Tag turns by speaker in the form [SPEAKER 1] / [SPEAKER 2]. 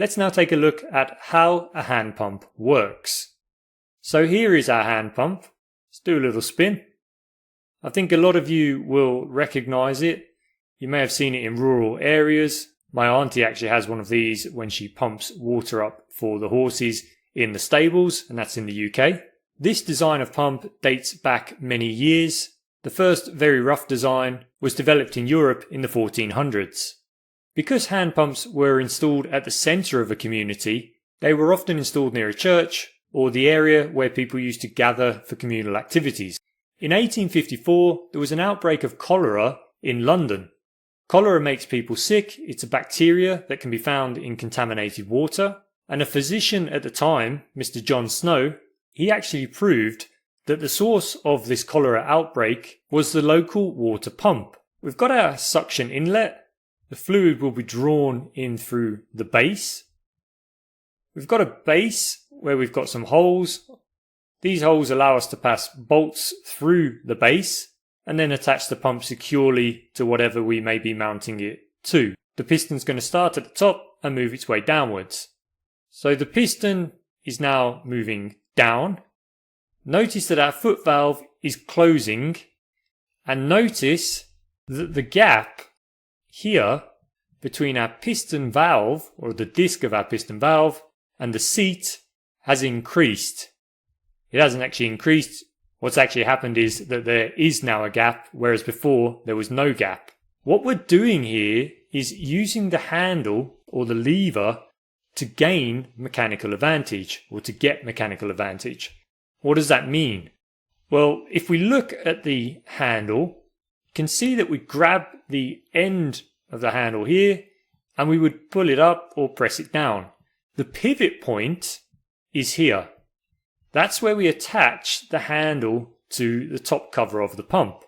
[SPEAKER 1] let's now take a look at how a hand pump works. So here is our hand pump. Let's do a little spin. I think a lot of you will recognize it. You may have seen it in rural areas. My auntie actually has one of these when she pumps water up for the horses in the stables, and that's in the UK. This design of pump dates back many years. The first very rough design was developed in Europe in the 1400s. Because hand pumps were installed at the centre of a community, they were often installed near a church or the area where people used to gather for communal activities. In 1854, there was an outbreak of cholera in London. Cholera makes people sick. It's a bacteria that can be found in contaminated water. And a physician at the time, Mr. John Snow, he actually proved that the source of this cholera outbreak was the local water pump. We've got our suction inlet. The fluid will be drawn in through the base. We've got a base where we've got some holes. These holes allow us to pass bolts through the base and then attach the pump securely to whatever we may be mounting it to. The piston's going to start at the top and move its way downwards. So the piston is now moving down. Notice that our foot valve is closing, and notice that the gap here between our piston valve, or the disc of our piston valve, and the seat has increased. It hasn't actually increased. What's actually happened is that there is now a gap, whereas before there was no gap. What we're doing here is using the handle or the lever to gain mechanical advantage, or to get mechanical advantage. What does that mean? Well, if we look at the handle, you can see that we grab the end of the handle here and we would pull it up or press it down. The pivot point is here. That's where we attach the handle to the top cover of the pump.